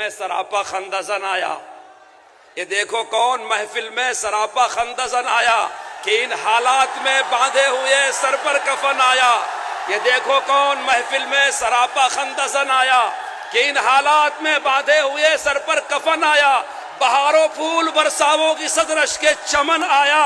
میں سراپا خندزن آیا. یہ دیکھو کون محفل میں سراپا خندزن آیا کہ ان حالات میں باندھے ہوئے سر پر کفن آیا. یہ دیکھو کون محفل میں سراپا خندزن آیا کہ ان حالات میں باندھے ہوئے سر پر کفن آیا. بہاروں پھول برساووں کی صدرش کے چمن آیا.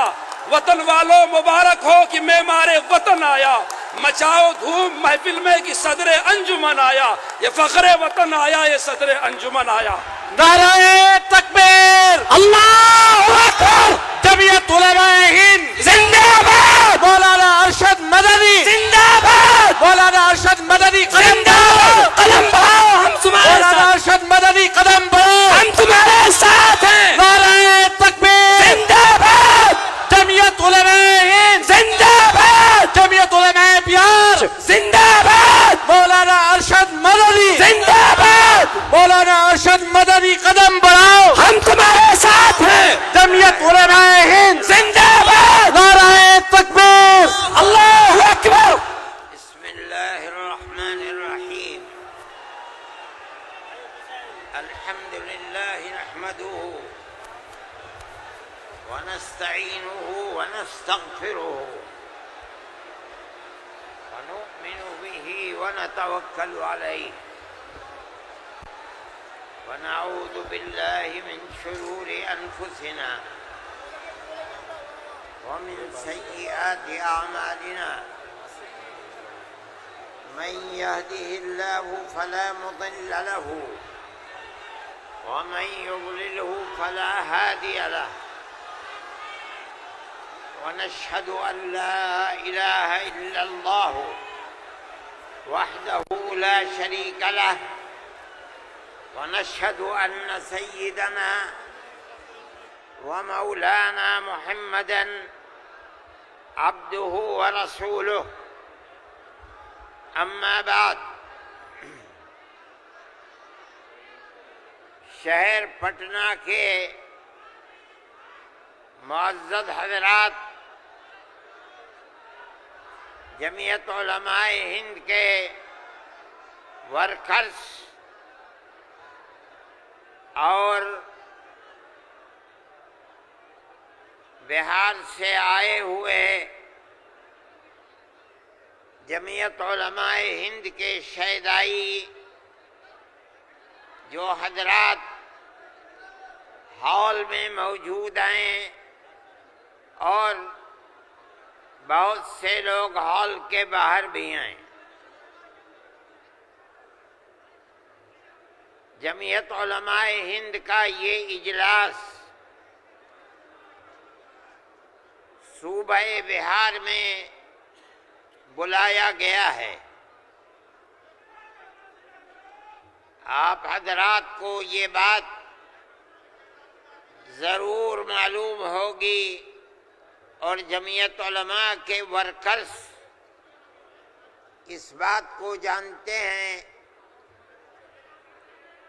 وطن والوں مبارک ہو کہ معمار وطن آیا. مچاؤ دھوم محفل میں کہ صدر انجمن آیا. یہ فخر وطن آیا, یہ صدر انجمن آیا. نعرہ تکبیر، اللہ اکبر. جمعیت علماء ہند زندہ باد. مولانا ارشد مدنی زندہ باد. مولانا ارشد مدنی قدم زندہ باد. قدم بڑھاؤ, ہم تمہارے مولانا ساتھ, ارشد مدنی قدم بڑھاؤ. ہم تمہارے ساتھ ہیں. نعرہ تکبیر. زندہ باد. جمعیت علماء ہند زندہ باد. جمعیت علماء بہار زندہ باد. مولانا ارشد مدنی زندہ باد. مولانا ارشد مدنی قدم بڑھاؤ. ہم تمہارے ساتھ ہیں. جمعیت علماء ہند زندہ باد. نعرہ تکبیر. اللہ اکبر. بسم اللہ الرحمن الرحیم. الحمد للہ نحمده ونستعینه ونستغفره ونؤمن به ونتوکل علیہ ونعوذ باللہ من شرور انفسنا ومن سیئات اعمالنا. من يهده الله فلا مضل له ومن يضلله فلا هادي له. ونشهد أن لا إله إلا الله وحده لا شريك له. ونشهد أن سيدنا ومولانا محمدا عبده ورسوله. اما بعد. شہر پٹنہ کے معزز حضرات، جمعیت علماء ہند کے ورکرز اور بہار سے آئے ہوئے جمعیت علماء ہند کے شیدائی جو حضرات ہال میں موجود ہیں اور بہت سے لوگ ہال کے باہر بھی ہیں. جمعیت علماء ہند کا یہ اجلاس صوبہ بہار میں بلایا گیا ہے. آپ حضرات کو یہ بات ضرور معلوم ہوگی اور جمعیت علماء کے ورکرز اس بات کو جانتے ہیں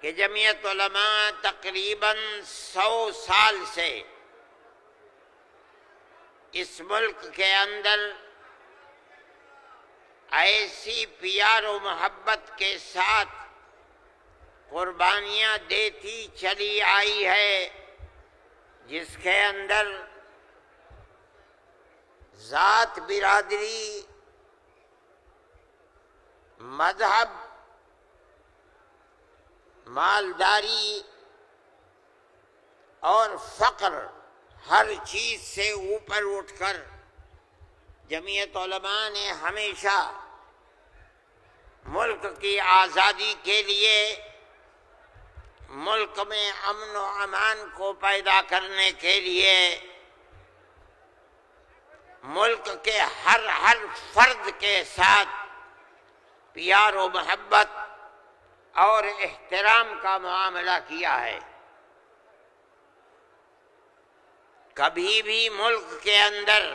کہ جمعیت علماء تقریباً 100 سال سے اس ملک کے اندر ایسی پیار و محبت کے ساتھ قربانیاں دیتی چلی آئی ہے جس کے اندر ذات، برادری، مذہب، مالداری اور فقر ہر چیز سے اوپر اٹھ کر جمعیت علماء نے ہمیشہ ملک کی آزادی کے لیے، ملک میں امن و امان کو پیدا کرنے کے لیے، ملک کے ہر فرد کے ساتھ پیار و محبت اور احترام کا معاملہ کیا ہے. کبھی بھی ملک کے اندر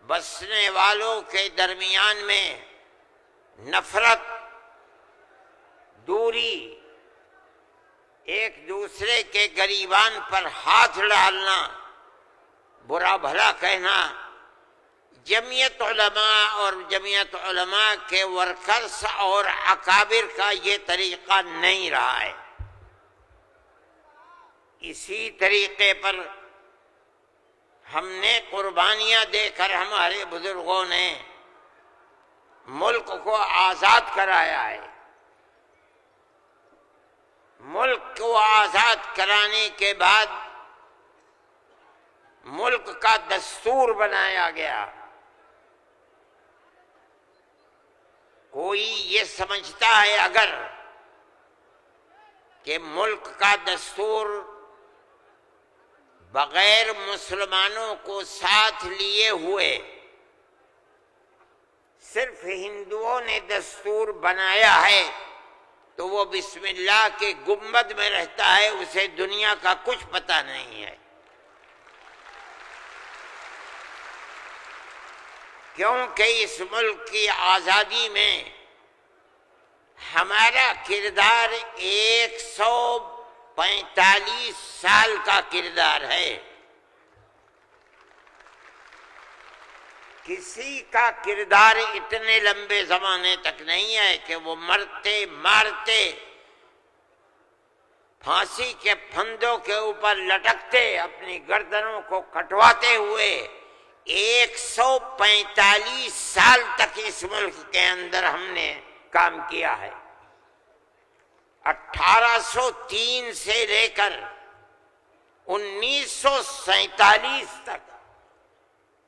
بسنے والوں کے درمیان میں نفرت، دوری، ایک دوسرے کے گریبان پر ہاتھ ڈالنا، برا بھلا کہنا، جمعیت علماء اور جمعیت علماء کے ورکرز اور اکابر کا یہ طریقہ نہیں رہا ہے. اسی طریقے پر ہم نے قربانیاں دے کر ہمارے بزرگوں نے ملک کو آزاد کرایا ہے۔ ملک کو آزاد کرانے کے بعد ملک کا دستور بنایا گیا۔ کوئی یہ سمجھتا ہے اگر کہ ملک کا دستور بغیر مسلمانوں کو ساتھ لیے ہوئے صرف ہندوؤں نے دستور بنایا ہے تو وہ بسم اللہ کے گنبد میں رہتا ہے، اسے دنیا کا کچھ پتہ نہیں ہے۔ کیونکہ اس ملک کی آزادی میں ہمارا کردار 145 سال کا کردار ہے۔ کسی کا کردار اتنے لمبے زمانے تک نہیں ہے کہ وہ مرتے مارتے پھانسی کے پھندوں کے اوپر لٹکتے اپنی گردنوں کو کٹواتے ہوئے 145 سال تک اس ملک کے اندر ہم نے کام کیا ہے۔ 1803 سے لے کر 1947 تک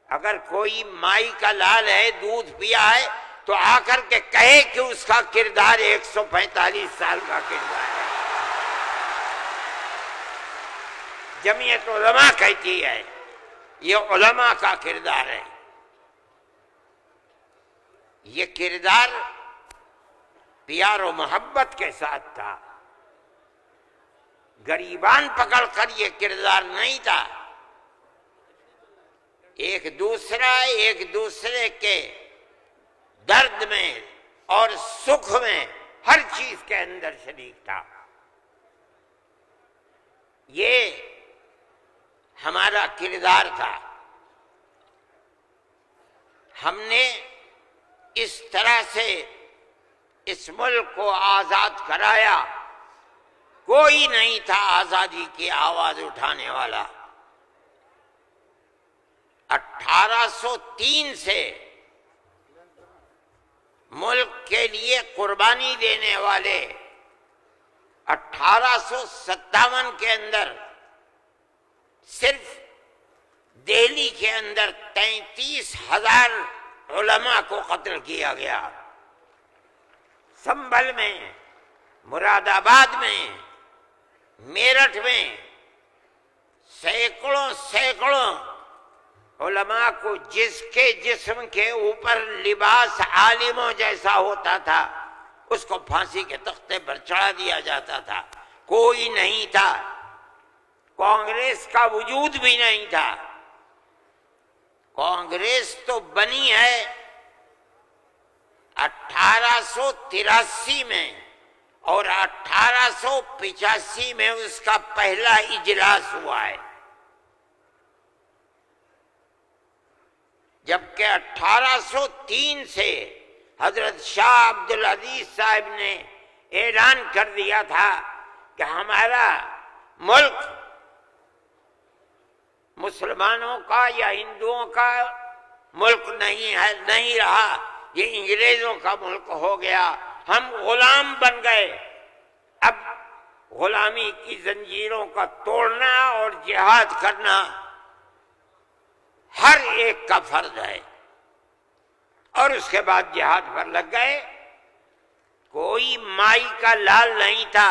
اگر کوئی مائی کا لال ہے، دودھ پیا ہے تو آ کر کے کہے کہ اس کا کردار 145 سال کا کردار ہے۔ جمعیت علماء کہتی ہے یہ علماء کا کردار ہے۔ یہ کردار پیار و محبت کے ساتھ تھا، گریبان پکڑ کر یہ کردار نہیں تھا۔ ایک دوسرے کے درد میں اور سکھ میں ہر چیز کے اندر شریک تھا۔ یہ ہمارا کردار تھا۔ ہم نے اس طرح سے اس ملک کو آزاد کرایا، کوئی نہیں تھا آزادی کی آواز اٹھانے والا۔ 1803 سے ملک کے لیے قربانی دینے والے 1857 کے اندر صرف دہلی کے اندر 33,000 علماء کو قتل کیا گیا۔ سنبھل میں، مراد آباد میں، میرٹھ میں سینکڑوں علماء کو جس کے جسم کے اوپر لباس عالموں جیسا ہوتا تھا اس کو پھانسی کے تختے پر چڑھا دیا جاتا تھا۔ کوئی نہیں تھا، کانگریس کا وجود بھی نہیں تھا۔ کانگریس تو بنی ہے 1883 میں اور 1885 میں اس کا پہلا اجلاس ہوا ہے، جبکہ 1803 سے حضرت شاہ عبدالعزیز صاحب نے اعلان کر دیا تھا کہ ہمارا ملک مسلمانوں کا یا ہندوؤں کا ملک نہیں ہے، نہیں رہا، یہ انگریزوں کا ملک ہو گیا، ہم غلام بن گئے۔ اب غلامی کی زنجیروں کا توڑنا اور جہاد کرنا ہر ایک کا فرض ہے، اور اس کے بعد جہاد پر لگ گئے۔ کوئی مائی کا لال نہیں تھا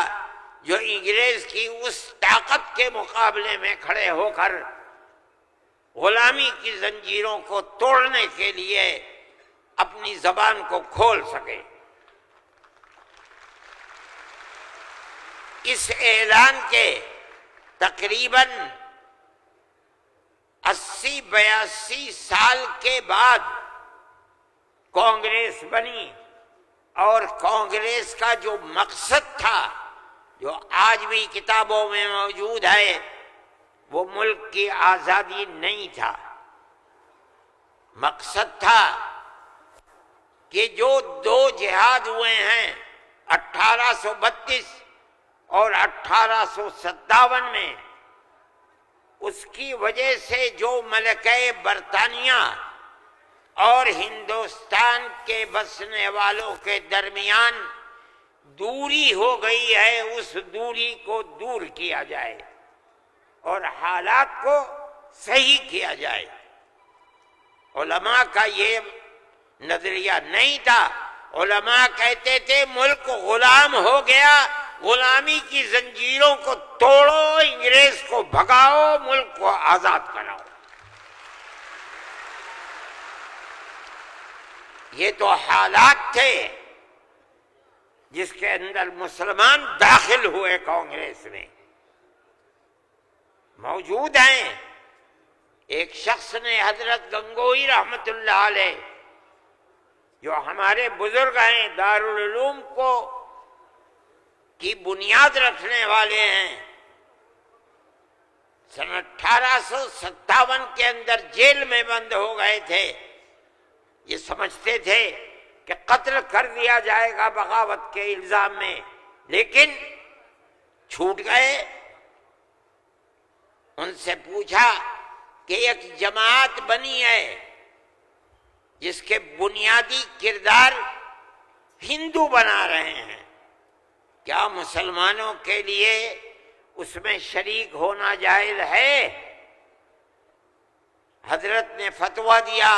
جو انگریز کی اس طاقت کے مقابلے میں کھڑے ہو کر غلامی کی زنجیروں کو توڑنے کے لیے اپنی زبان کو کھول سکے۔ اس اعلان کے تقریباً 80-82 سال کے بعد کانگریس بنی، اور کانگریس کا جو مقصد تھا، جو آج بھی کتابوں میں موجود ہے، وہ ملک کی آزادی نہیں تھا۔ مقصد تھا کہ جو دو جہاد ہوئے ہیں 1832 اور 1857 میں، اس کی وجہ سے جو ملکہ برطانیہ اور ہندوستان کے بسنے والوں کے درمیان دوری ہو گئی ہے، اس دوری کو دور کیا جائے اور حالات کو صحیح کیا جائے۔ علماء کا یہ نظریہ نہیں تھا۔ علماء کہتے تھے ملک غلام ہو گیا، غلامی کی زنجیروں کو توڑو، انگریز کو بھگاؤ، ملک کو آزاد کراؤ۔ یہ تو حالات تھے جس کے اندر مسلمان داخل ہوئے کانگریس میں۔ موجود ہیں، ایک شخص نے حضرت گنگوئی رحمت اللہ علیہ جو ہمارے بزرگ ہیں، دارالعلوم کو کی بنیاد رکھنے والے ہیں، سن 1857 کے اندر جیل میں بند ہو گئے تھے۔ یہ سمجھتے تھے کہ قتل کر دیا جائے گا بغاوت کے الزام میں، لیکن چھوٹ گئے۔ ان سے پوچھا کہ ایک جماعت بنی ہے جس کے بنیادی کردار ہندو بنا رہے ہیں، کیا مسلمانوں کے لیے اس میں شریک ہونا جائز ہے؟ حضرت نے فتویٰ دیا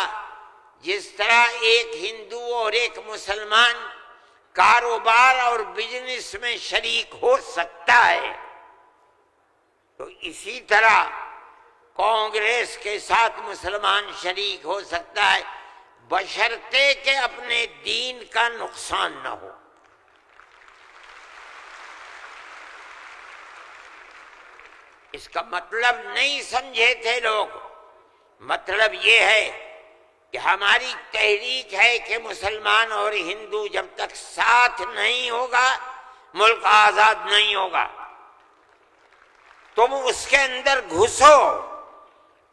جس طرح ایک ہندو اور ایک مسلمان کاروبار اور بزنس میں شریک ہو سکتا ہے، تو اسی طرح کانگریس کے ساتھ مسلمان شریک ہو سکتا ہے، بشرطے کہ اپنے دین کا نقصان نہ ہو۔ اس کا مطلب نہیں سمجھے تھے لوگ۔ مطلب یہ ہے کہ ہماری تحریک ہے کہ مسلمان اور ہندو جب تک ساتھ نہیں ہوگا ملک آزاد نہیں ہوگا۔ تم اس کے اندر گھسو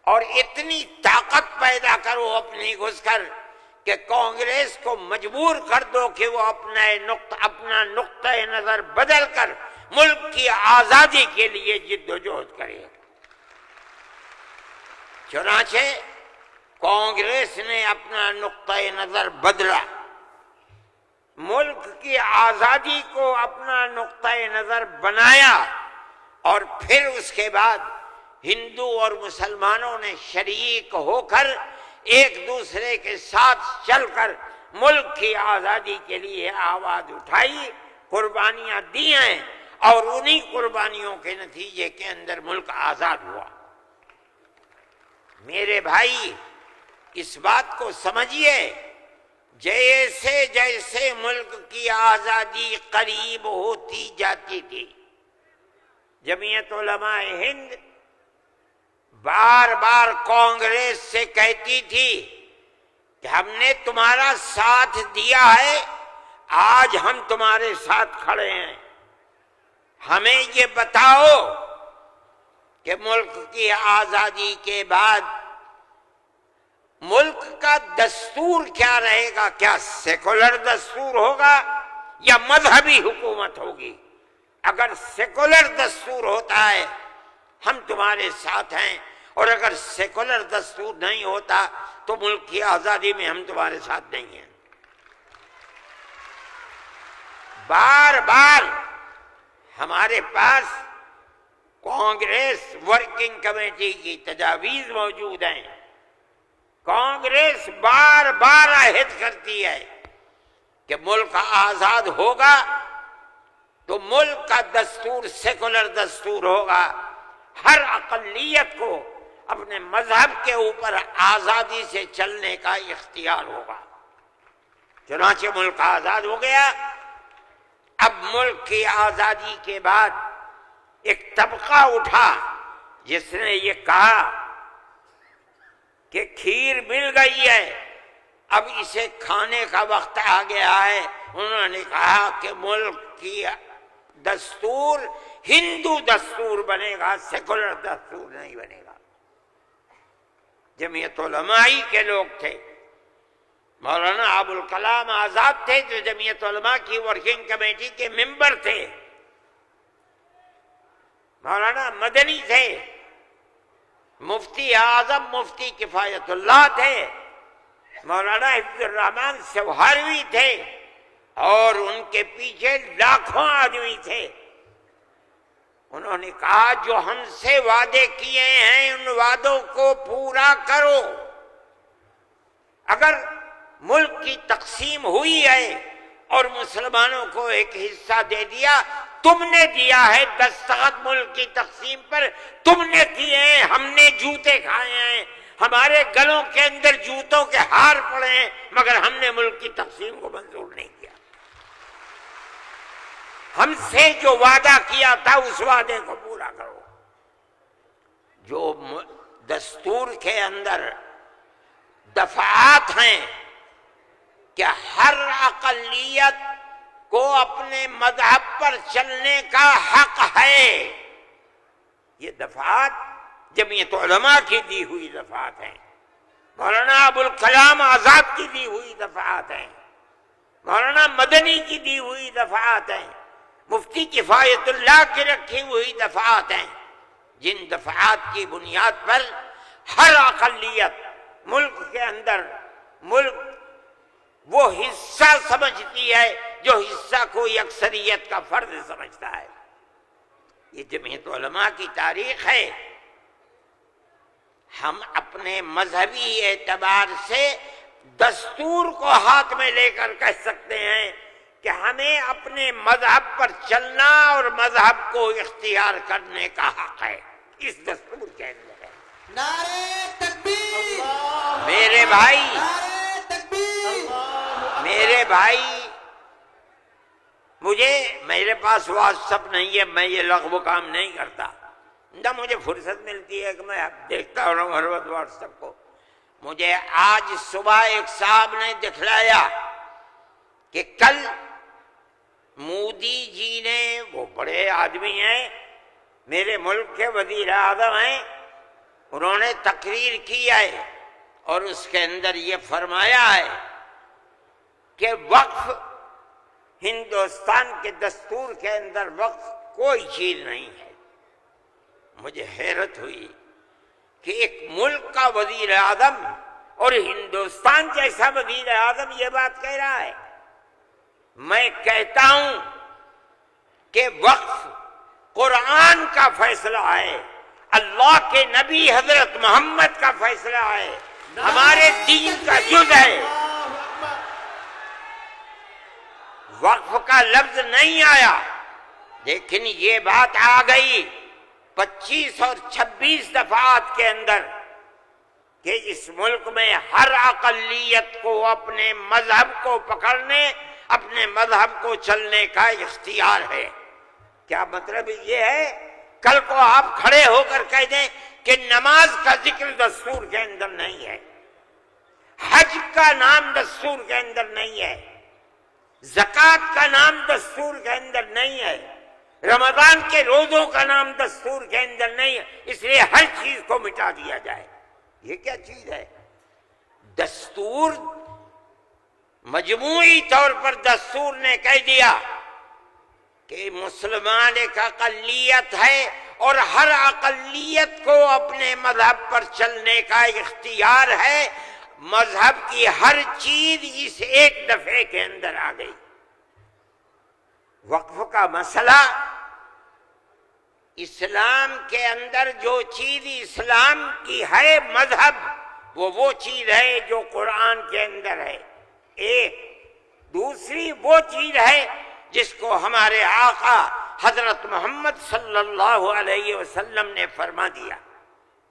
اور اتنی طاقت پیدا کرو اپنی گھس کر کہ کانگریس کو مجبور کر دو کہ وہ اپنا نقطہ نظر بدل کر ملک کی آزادی کے لیے جد و جہد کرے۔ چنانچہ کانگریس نے اپنا نقطہ نظر بدلا، ملک کی آزادی کو اپنا نقطہ نظر بنایا، اور پھر اس کے بعد ہندو اور مسلمانوں نے شریک ہو کر ایک دوسرے کے ساتھ چل کر ملک کی آزادی کے لیے آواز اٹھائی، قربانیاں دی ہیں، اور انہی قربانیوں کے نتیجے کے اندر ملک آزاد ہوا۔ میرے بھائی، اس بات کو سمجھیے، جیسے جیسے ملک کی آزادی قریب ہوتی جاتی تھی، جمعیت علماء ہند بار بار کانگریس سے کہتی تھی کہ ہم نے تمہارا ساتھ دیا ہے، آج ہم تمہارے ساتھ کھڑے ہیں، ہمیں یہ بتاؤ کہ ملک کی آزادی کے بعد ملک کا دستور کیا رہے گا، کیا سیکولر دستور ہوگا یا مذہبی حکومت ہوگی؟ اگر سیکولر دستور ہوتا ہے ہم تمہارے ساتھ ہیں، اور اگر سیکولر دستور نہیں ہوتا تو ملک کی آزادی میں ہم تمہارے ساتھ نہیں ہیں۔ بار بار ہمارے پاس کانگریس ورکنگ کمیٹی کی تجاویز موجود ہیں۔ کانگریس بار بار عہد کرتی ہے کہ ملک آزاد ہوگا تو ملک کا دستور سیکولر دستور ہوگا، ہر اقلیت کو اپنے مذہب کے اوپر آزادی سے چلنے کا اختیار ہوگا۔ چنانچہ ملک آزاد ہو گیا۔ اب ملک کی آزادی کے بعد ایک طبقہ اٹھا جس نے یہ کہا کہ کھیر مل گئی ہے، اب اسے کھانے کا وقت آ گیا ہے۔ انہوں نے کہا کہ ملک کی دستور ہندو دستور بنے گا، سیکولر دستور نہیں بنے گا۔ جمعیت علماء کے لوگ تھے، مولانا ابوالکلام آزاد تھے جو جمعیت علماء کی ورکنگ کمیٹی کے ممبر تھے، مولانا مدنی تھے، مفتی اعظم مفتی کفایت اللہ تھے، مولانا حفظ الرحمان سوہروی تھے، اور ان کے پیچھے لاکھوں آدمی تھے۔ انہوں نے کہا جو ہم سے وعدے کیے ہیں ان وعدوں کو پورا کرو۔ اگر ملک کی تقسیم ہوئی ہے اور مسلمانوں کو ایک حصہ دے دیا، تم نے دیا ہے دستخط ملک کی تقسیم پر، تم نے کیے ہیں، ہم نے جوتے کھائے ہیں، ہمارے گلوں کے اندر جوتوں کے ہار پڑے ہیں، مگر ہم نے ملک کی تقسیم کو منظور نہیں کیا۔ ہم سے جو وعدہ کیا تھا اس وعدے کو پورا کرو۔ جو دستور کے اندر دفعات ہیں کہ ہر اقلیت کو اپنے مذہب پر چلنے کا حق ہے، یہ دفعات جمعیت علماء کی دی ہوئی دفعات ہیں، مولانا ابوالکلام آزاد کی دی ہوئی دفعات ہیں، مولانا مدنی کی دی ہوئی دفعات ہیں، مفتی کفایت اللہ کی رکھی ہوئی دفعات ہیں، جن دفعات کی بنیاد پر ہر اقلیت ملک کے اندر ملک وہ حصہ سمجھتی ہے جو حصہ کوئی اکثریت کا فرض سمجھتا ہے۔ یہ جمعیت علماء کی تاریخ ہے۔ ہم اپنے مذہبی اعتبار سے دستور کو ہاتھ میں لے کر کہہ سکتے ہیں کہ ہمیں اپنے مذہب پر چلنا اور مذہب کو اختیار کرنے کا حق ہے، اس دستور کے اندر ہے۔ نعرہ تکبیر! میرے بھائی، نعرہ تکبیر! میرے بھائی، میرے پاس واٹس ایپ نہیں ہے، میں یہ لغو کام نہیں کرتا، نہ مجھے فرصت ملتی ہے کہ میں دیکھتا ہوں ہر وقت واٹس ایپ کو۔ مجھے آج صبح ایک صاحب نے دکھلایا کہ کل مودی جی نے، وہ بڑے آدمی ہیں، میرے ملک کے وزیر اعظم ہیں، انہوں نے تقریر کی ہے اور اس کے اندر یہ فرمایا ہے کہ وقف ہندوستان کے دستور کے اندر وقف کوئی چیز نہیں ہے۔ مجھے حیرت ہوئی کہ ایک ملک کا وزیر اعظم اور ہندوستان جیسا وزیر اعظم یہ بات کہہ رہا ہے۔ میں کہتا ہوں کہ وقف قرآن کا فیصلہ ہے، اللہ کے نبی حضرت محمد کا فیصلہ ہے، ہمارے دین کا جز ہے۔ وقف کا لفظ نہیں آیا، لیکن یہ بات آ گئی 25 اور 26 دفعات کے اندر کہ اس ملک میں ہر اقلیت کو اپنے مذہب کو پکڑنے، اپنے مذہب کو چلنے کا اختیار ہے۔ کیا مطلب یہ ہے کل کو آپ کھڑے ہو کر کہہ دیں کہ نماز کا ذکر دستور کے اندر نہیں ہے، حج کا نام دستور کے اندر نہیں ہے، زکوٰۃ کا نام دستور کے اندر نہیں ہے، رمضان کے روزوں کا نام دستور کے اندر نہیں ہے، اس لیے ہر چیز کو مٹا دیا جائے۔ یہ کیا چیز ہے؟ دستور مجموعی طور پر دستور نے کہہ دیا کہ مسلمان ایک اقلیت ہے اور ہر اقلیت کو اپنے مذہب پر چلنے کا اختیار ہے۔ مذہب کی ہر چیز اس ایک دفعے کے اندر آ گئی۔ وقف کا مسئلہ، اسلام کے اندر جو چیز اسلام کی ہے مذہب، وہ چیز ہے جو قرآن کے اندر ہے ایک۔ دوسری وہ چیز ہے جس کو ہمارے آقا حضرت محمد صلی اللہ علیہ وسلم نے فرما دیا۔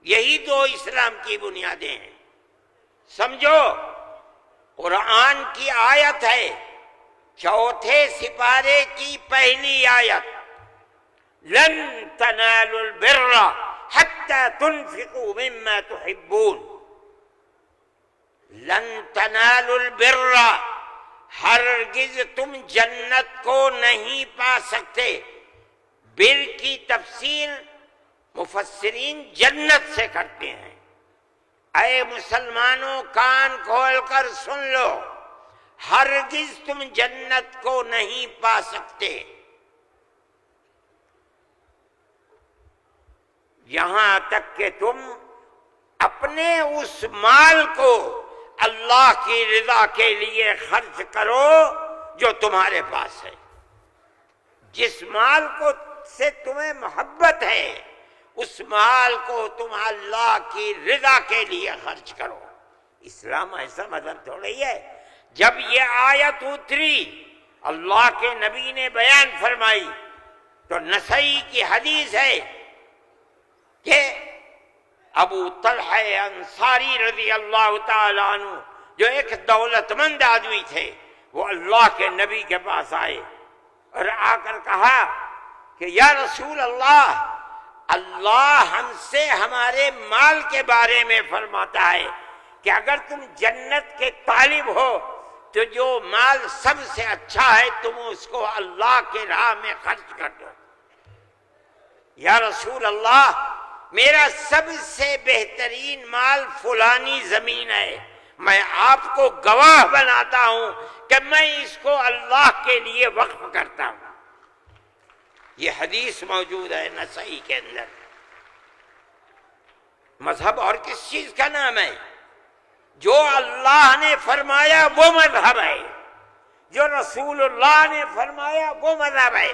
یہی دو اسلام کی بنیادیں ہیں۔ سمجھو، قرآن کی آیت ہے 4 سپارے کی پہلی آیت، لن تنالوا البر حتى تنفقوا مما تحبون۔ لن تنالوا البر، ہرگز تم جنت کو نہیں پا سکتے۔ بر کی تفسیر مفسرین جنت سے کرتے ہیں۔ اے مسلمانوں کان کھول کر سن لو، ہرگز تم جنت کو نہیں پا سکتے یہاں تک کہ تم اپنے اس مال کو اللہ کی رضا کے لیے خرچ کرو جو تمہارے پاس ہے. جس مال کو سے تمہیں محبت ہے اس مال کو تم اللہ کی رضا کے لیے خرچ کرو. اسلام ایسا مذہب تھوڑی ہے. جب یہ آیت اتری اللہ کے نبی نے بیان فرمائی تو نسائی کی حدیث ہے کہ ابو طلحہ انصاری رضی اللہ تعالیٰ عنہ جو ایک دولت مند آدمی تھے وہ اللہ کے نبی کے پاس آئے اور آ کر کہا کہ یا رسول اللہ اللہ ہم سے ہمارے مال کے بارے میں فرماتا ہے کہ اگر تم جنت کے طالب ہو تو جو مال سب سے اچھا ہے تم اس کو اللہ کے راہ میں خرچ کر دو. یا رسول اللہ میرا سب سے بہترین مال فلانی زمین ہے, میں آپ کو گواہ بناتا ہوں کہ میں اس کو اللہ کے لیے وقف کرتا ہوں. یہ حدیث موجود ہے نسائی کے اندر. مذہب اور کس چیز کا نام ہے؟ جو اللہ نے فرمایا وہ مذہب ہے, جو رسول اللہ نے فرمایا وہ مذہب ہے.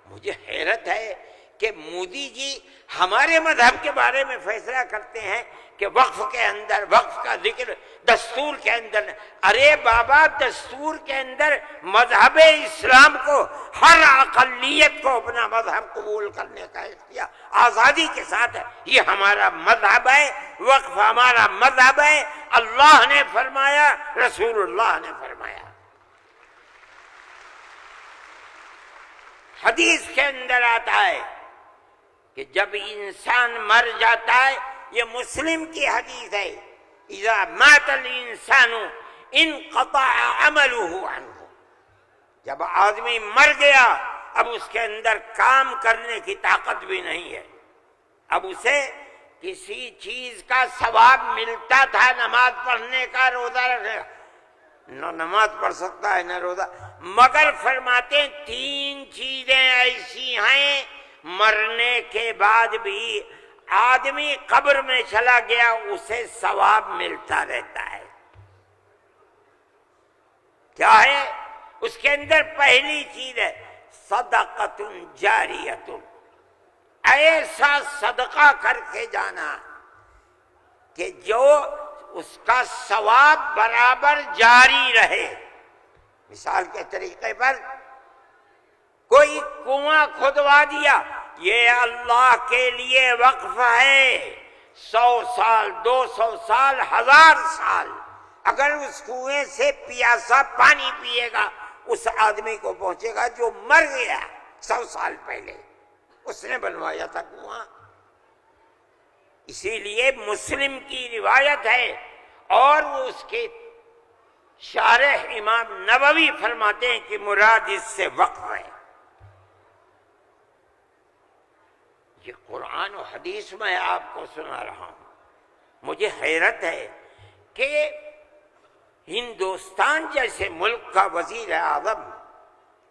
مجھے حیرت ہے کہ مودی جی ہمارے مذہب کے بارے میں فیصلہ کرتے ہیں کہ وقف کے اندر وقف کا ذکر دستور کے اندر. ارے بابا دستور کے اندر مذہب اسلام کو ہر اقلیت کو اپنا مذہب قبول کرنے کا اختیار آزادی کے ساتھ ہے. یہ ہمارا مذہب ہے, وقف ہمارا مذہب ہے. اللہ نے فرمایا, رسول اللہ نے فرمایا. حدیث کے اندر آتا ہے کہ جب انسان مر جاتا ہے, یہ مسلم کی حدیث ہے, اذا مات الانسان انقطع عمله عنه. جب آدمی مر گیا اب اس کے اندر کام کرنے کی طاقت بھی نہیں ہے. اب اسے کسی چیز کا ثواب ملتا تھا, نماز پڑھنے کا, روزہ رکھنے کا, نہ نماز پڑھ سکتا ہے نہ روزہ. مگر فرماتے ہیں تین چیزیں ایسی ہیں مرنے کے بعد بھی آدمی قبر میں چلا گیا اسے ثواب ملتا رہتا ہے. کیا ہے اس کے اندر؟ پہلی چیز ہے صدقۃ جاریۃ, ایسا صدقہ کر کے جانا کہ جو اس کا ثواب برابر جاری رہے. مثال کے طریقے پر کوئی کنواں کھدوا دیا, یہ اللہ کے لیے وقف ہے, 100 سال 200 سال 1000 سال اگر اس کنویں سے پیاسا پانی پیے گا اس آدمی کو پہنچے گا جو مر گیا 100 سال پہلے, اس نے بنوایا تھا کنواں. اسی لیے مسلم کی روایت ہے اور اس کے شارح امام نووی فرماتے ہیں کہ مراد اس سے وقف ہے. یہ قرآن و حدیث میں آپ کو سنا رہا ہوں. مجھے حیرت ہے کہ ہندوستان جیسے ملک کا وزیر اعظم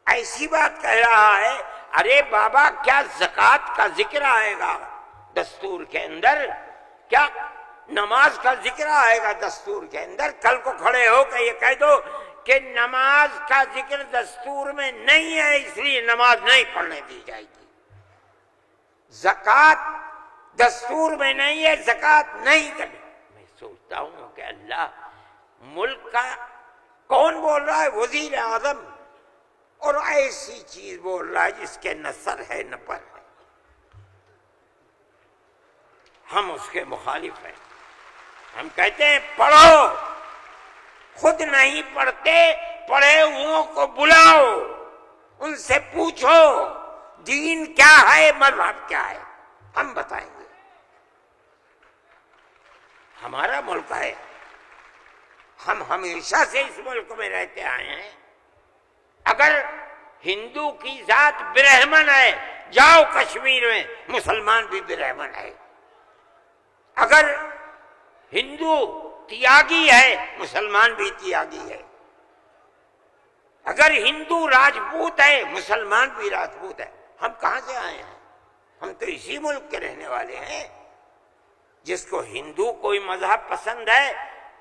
ایسی بات کہہ رہا ہے. ارے بابا کیا زکوٰۃ کا ذکر آئے گا دستور کے اندر؟ کیا نماز کا ذکر آئے گا دستور کے اندر؟ کل کو کھڑے ہو کہ یہ کہہ دو کہ نماز کا ذکر دستور میں نہیں ہے اس لیے نماز نہیں پڑھنے دی جائے گی. زکوٰۃ دستور میں نہیں ہے, زکوٰۃ نہیں کرنی. میں سوچتا ہوں کہ اللہ, ملک کا کون بول رہا ہے؟ وزیر اعظم, اور ایسی چیز بول رہا ہے جس کے نہ سر ہے نہ پر ہے. ہم اس کے مخالف ہیں. ہم کہتے ہیں پڑھو, خود نہیں پڑھتے, پڑھے ہوئوں کو بلاؤ, ان سے پوچھو دین کیا ہے, مذہب کیا ہے, ہم بتائیں گے. ہمارا ملک ہے, ہم ہمیشہ سے اس ملک میں رہتے آئے ہیں. اگر ہندو کی ذات برہمن ہے, جاؤ کشمیر میں مسلمان بھی برہمن ہے. اگر ہندو تیاگی ہے, مسلمان بھی تیاگی ہے. اگر ہندو راجپوت ہے, مسلمان بھی راجپوت ہے. ہم کہاں سے آئے ہیں؟ ہم تو اسی ملک کے رہنے والے ہیں. جس کو ہندو کوئی مذہب پسند ہے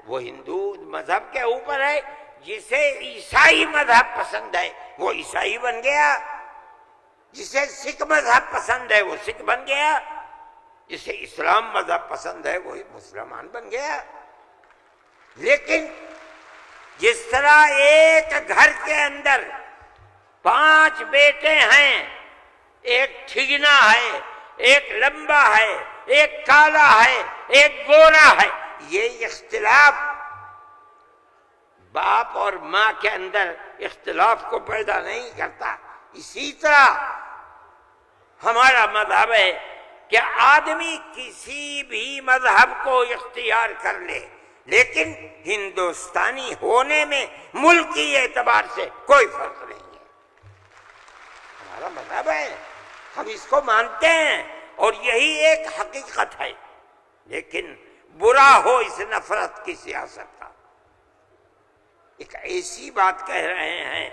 وہ ہندو مذہب کے اوپر ہے، جسے عیسائی مذہب پسند ہے وہ عیسائی بن گیا، جسے سکھ مذہب پسند ہے وہ سکھ بن گیا، جسے اسلام مذہب پسند ہے وہ مسلمان بن گیا۔ لیکن جس طرح ایک گھر کے اندر 5 بیٹے ہیں، ایک ٹھگنا ہے، ایک لمبا ہے، ایک کالا ہے، ایک گورا ہے، یہ اختلاف باپ اور ماں کے اندر اختلاف کو پیدا نہیں کرتا۔ اسی طرح ہمارا مذہب ہے کہ آدمی کسی بھی مذہب کو اختیار کر لے، لیکن ہندوستانی ہونے میں ملکی اعتبار سے کوئی فرق نہیں ہے۔ ہمارا مذہب ہے، ہم اس کو مانتے ہیں اور یہی ایک حقیقت ہے، لیکن برا ہو اس نفرت کی سیاست کا۔ ایک ایسی بات کہہ رہے ہیں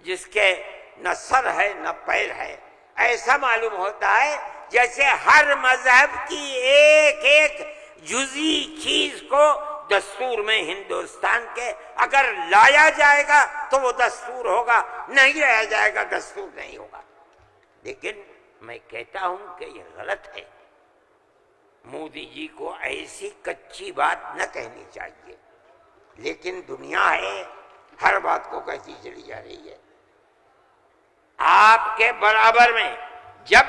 جس کے نہ سر ہے نہ پیر ہے، ایسا معلوم ہوتا ہے جیسے ہر مذہب کی ایک ایک جزئی چیز کو دستور میں ہندوستان کے اگر لایا جائے گا تو وہ دستور ہوگا، نہیں لایا جائے گا دستور نہیں ہوگا۔ لیکن میں کہتا ہوں کہ یہ غلط ہے، مودی جی کو ایسی کچی بات نہ کہنی چاہیے، لیکن دنیا ہے ہر بات کو کہتی چلی جا رہی ہے۔ آپ کے برابر میں جب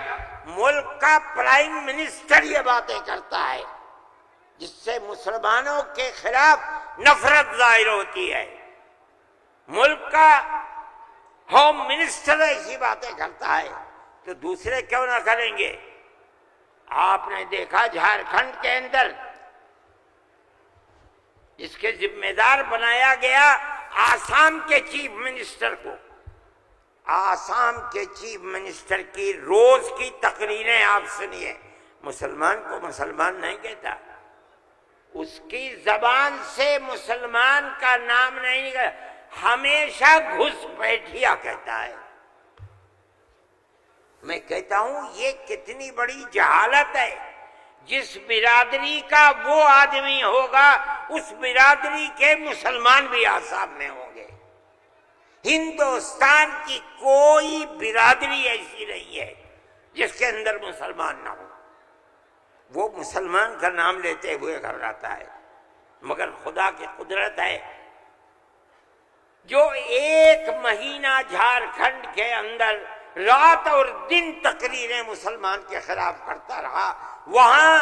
ملک کا پرائم منسٹر یہ باتیں کرتا ہے جس سے مسلمانوں کے خلاف نفرت ظاہر ہوتی ہے، ملک کا ہوم منسٹر ایسی باتیں کرتا ہے تو دوسرے کیوں نہ کریں گے؟ آپ نے دیکھا جھارکھنڈ کے اندر جس کے ذمہ دار بنایا گیا آسام کے چیف منسٹر کو، آسام کے چیف منسٹر کی روز کی تقریریں آپ سنیے، مسلمان کو مسلمان نہیں کہتا، اس کی زبان سے مسلمان کا نام نہیں نکلا، ہمیشہ گھس بیٹھیا کہتا ہے۔ میں کہتا ہوں یہ کتنی بڑی جہالت ہے، جس برادری کا وہ آدمی ہوگا اس برادری کے مسلمان بھی آسام میں ہوں گے۔ ہندوستان کی کوئی برادری ایسی نہیں ہے جس کے اندر مسلمان نہ ہو، وہ مسلمان کا نام لیتے ہوئے گھبراتا ہے، مگر خدا کی قدرت ہے جو 1 مہینہ جھارکھنڈ کے اندر رات اور دن تقریریں مسلمان کے خلاف کرتا رہا، وہاں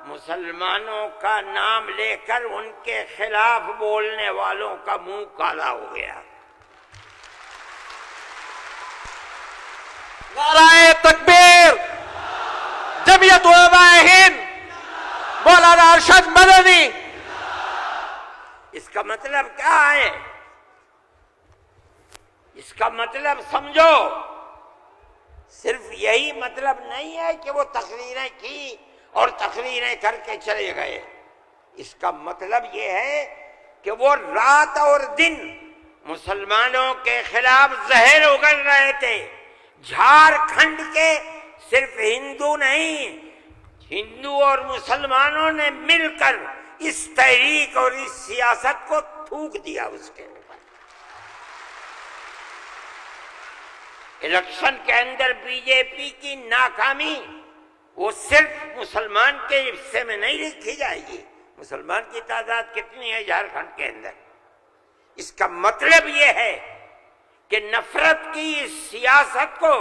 مسلمانوں کا نام لے کر ان کے خلاف بولنے والوں کا منہ کالا ہو گیا۔ نعرہ تکبیر، جمعیت علماء ہند، مولانا ارشد مدنی۔ اس کا مطلب کیا ہے؟ اس کا مطلب سمجھو، صرف یہی مطلب نہیں ہے کہ وہ تقریریں کی اور تقریریں کر کے چلے گئے، اس کا مطلب یہ ہے کہ وہ رات اور دن مسلمانوں کے خلاف زہر اگل رہے تھے۔ جھارکھنڈ کے صرف ہندو نہیں، ہندو اور مسلمانوں نے مل کر اس تحریک اور اس سیاست کو تھوک دیا اس کے اوپر۔ الیکشن کے اندر بی جے پی کی ناکامی وہ صرف مسلمان کے حصے میں نہیں لکھی جائے گی۔ مسلمان کی تعداد کتنی ہے جھارکھنڈ کے اندر؟ اس کا مطلب یہ ہے کہ نفرت کی اس سیاست کو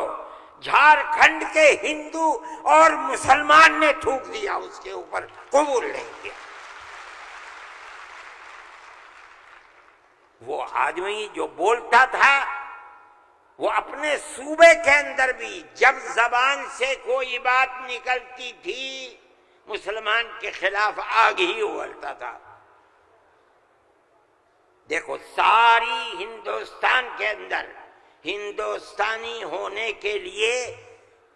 جھارکھنڈ کے ہندو اور مسلمان نے تھوک دیا، اس کے اوپر قبول نہیں کیا۔ وہ آدمی جو بولتا تھا وہ اپنے صوبے کے اندر بھی جب زبان سے کوئی بات نکلتی تھی مسلمان کے خلاف آگ ہی اگلتا تھا۔ دیکھو ساری ہندوستان کے اندر ہندوستانی ہونے کے لیے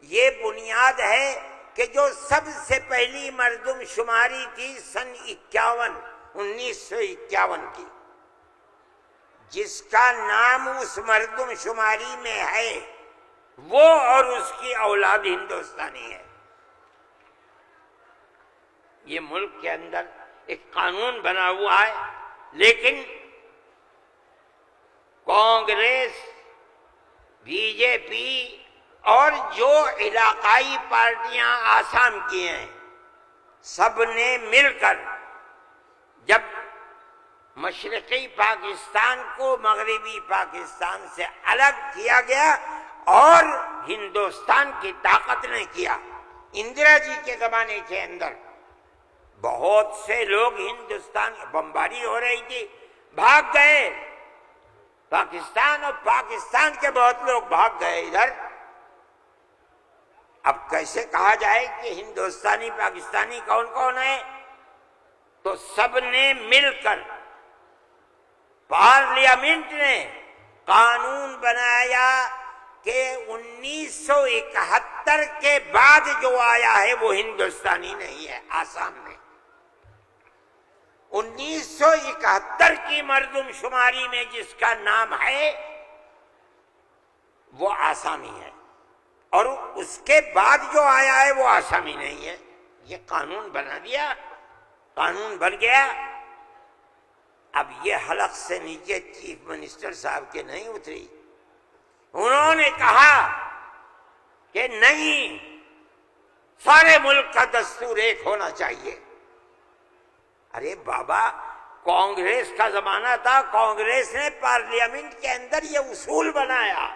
یہ بنیاد ہے کہ جو سب سے پہلی مردم شماری تھی سن 1951 کی، جس کا نام اس مردم شماری میں ہے وہ اور اس کی اولاد ہندوستانی ہے۔ یہ ملک کے اندر ایک قانون بنا ہوا ہے، لیکن کانگریس، بی جے پی اور جو علاقائی پارٹیاں آسام کی ہیں، سب نے مل کر جب مشرقی پاکستان کو مغربی پاکستان سے الگ کیا گیا اور ہندوستان کی طاقت نے کیا، اندرا جی کے زمانے کے اندر بہت سے لوگ ہندوستان، بمباری ہو رہی تھی، بھاگ گئے پاکستان، اور پاکستان کے بہت لوگ بھاگ گئے ادھر۔ اب کیسے کہا جائے کہ ہندوستانی پاکستانی کون کون ہے؟ تو سب نے مل کر پارلیمنٹ نے قانون بنایا کہ 1971 کے بعد جو آیا ہے وہ ہندوستانی نہیں ہے، آسام میں 1971 کی مردم شماری میں جس کا نام ہے وہ آسامی ہے، اور اس کے بعد جو آیا ہے وہ آسامی نہیں ہے۔ یہ قانون بنا دیا، قانون بن گیا۔ اب یہ حلق سے نیچے چیف منسٹر صاحب کے نہیں اتری، انہوں نے کہا کہ نہیں، سارے ملک کا دستور ایک ہونا چاہیے۔ ارے بابا، کانگریس کا زمانہ تھا، کانگریس نے پارلیمنٹ کے اندر یہ اصول بنایا،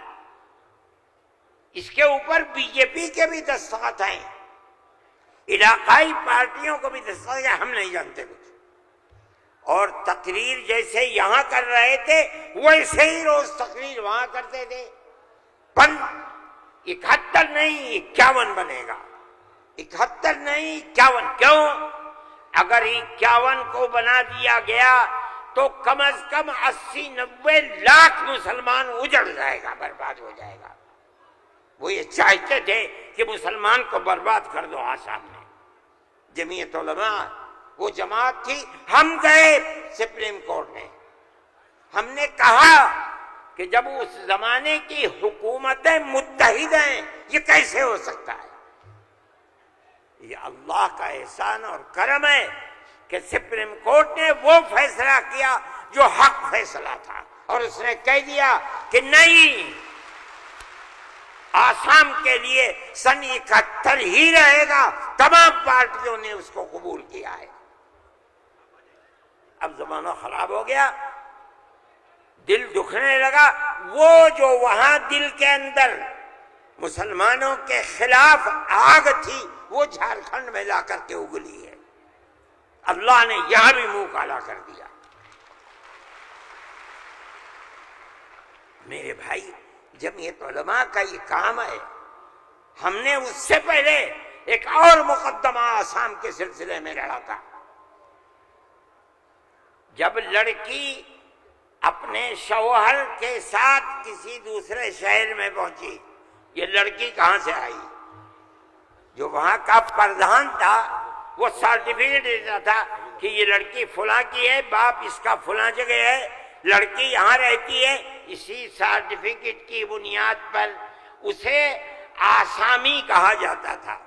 اس کے اوپر بی جے پی کے بھی دستخط ہیں، علاقائی پارٹیوں کو بھی دستخط ہیں، ہم نہیں جانتے کچھ۔ اور تقریر جیسے یہاں کر رہے تھے ویسے ہی روز تقریر وہاں کرتے تھے۔ 71 نہیں 51 بنے گا، 71 نہیں 51۔ کیوں؟ اگر 51 کو بنا دیا گیا تو کم از کم 80-90 لاکھ مسلمان اجڑ جائے گا، برباد ہو جائے گا۔ وہ یہ چاہتے تھے کہ مسلمان کو برباد کر دو۔ آسام میں جمعیت علماء وہ جماعت تھی، ہم گئے سپریم کورٹ میں، ہم نے کہا کہ جب اس زمانے کی حکومتیں متحد ہیں یہ کیسے ہو سکتا ہے؟ یہ اللہ کا احسان اور کرم ہے کہ سپریم کورٹ نے وہ فیصلہ کیا جو حق فیصلہ تھا، اور اس نے کہہ دیا کہ نہیں، آسام کے لیے سن 71 ہی رہے گا۔ تمام پارٹیوں نے اس کو قبول کیا ہے۔ اب زمانہ خراب ہو گیا، دل دکھنے لگا۔ وہ جو وہاں دل کے اندر مسلمانوں کے خلاف آگ تھی وہ جھارکھنڈ میں لا کر کے اگلی ہے، اللہ نے یہاں بھی منہ کالا کر دیا۔ میرے بھائی، جمعیت علماء کا یہ کام ہے۔ ہم نے اس سے پہلے ایک اور مقدمہ آسام کے سلسلے میں لڑا تھا۔ جب لڑکی اپنے شوہر کے ساتھ کسی دوسرے شہر میں پہنچی، یہ لڑکی کہاں سے آئی؟ جو وہاں کا پردھان تھا وہ سرٹیفکیٹ دیتا تھا کہ یہ لڑکی فلاں کی ہے، باپ اس کا فلاں جگہ ہے، لڑکی یہاں رہتی ہے۔ اسی سرٹیفکیٹ کی بنیاد پر اسے آسامی کہا جاتا تھا۔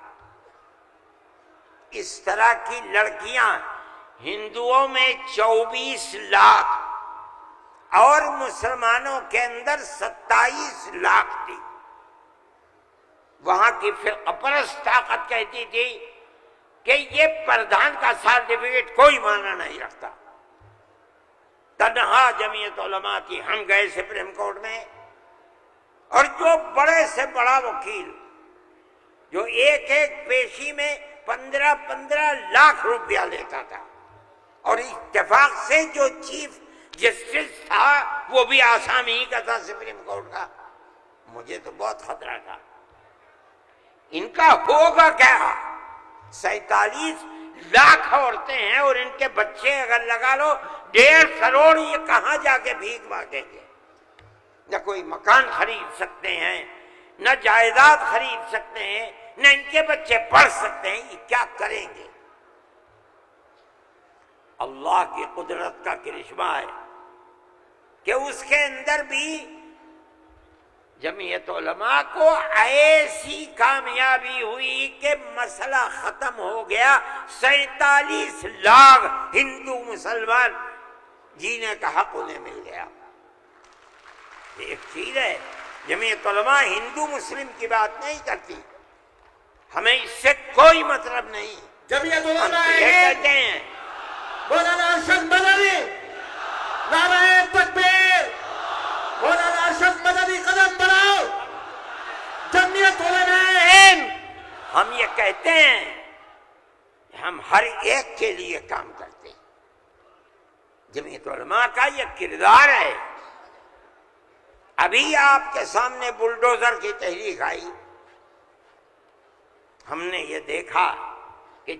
اس طرح کی لڑکیاں ہندوؤں میں 24 لاکھ اور مسلمانوں کے اندر 27 لاکھ تھی۔ وہاں کی فرقہ پرست طاقت کہتی تھی کہ یہ پردھان کا سرٹیفکیٹ کوئی معنی نہیں رکھتا۔ تنہا جمعیت علماء کی، ہم گئے سپریم کورٹ میں، اور جو بڑے سے بڑا وکیل جو ایک پیشی میں 15 لاکھ روپیہ لیتا تھا، اور اتفاق سے جو چیف جسٹس تھا وہ بھی آسامی ہی کا تھا سپریم کورٹ کا۔ مجھے تو بہت خطرہ تھا، ان کا ہوگا کیا؟ 47 لاکھ عورتیں ہیں اور ان کے بچے اگر لگا لو 1.5 کروڑ، یہ کہاں جا کے بھیک مانگیں گے؟ نہ کوئی مکان خرید سکتے ہیں، نہ جائیداد خرید سکتے ہیں، نہ ان کے بچے پڑھ سکتے ہیں، یہ کیا کریں گے؟ اللہ کی قدرت کا کرشمہ ہے کہ اس کے اندر بھی جمعیت علماء کو ایسی کامیابی ہوئی کہ مسئلہ ختم ہو گیا. 47 لاکھ ہندو مسلمان جینے کا حق انہیں مل گیا. یہ ایک چیز ہے. جمعیت علماء ہندو مسلم کی بات نہیں کرتی, ہمیں اس سے کوئی مطلب نہیں. جمعیت ہم علماء یہ ہند کہتے ہیں مولانا ارشد مدنی نعرہ تکبیر. مولانا ارشد مدنی قدم بڑھاؤ. جمعیت علماء ہند ہم یہ کہتے ہیں کہ ہم ہر ایک کے لیے کام کرتے ہیں. جمعیت علماء کا یہ کردار ہے. ابھی آپ کے سامنے بلڈوزر کی تحریک آئی, ہم نے یہ دیکھا کہ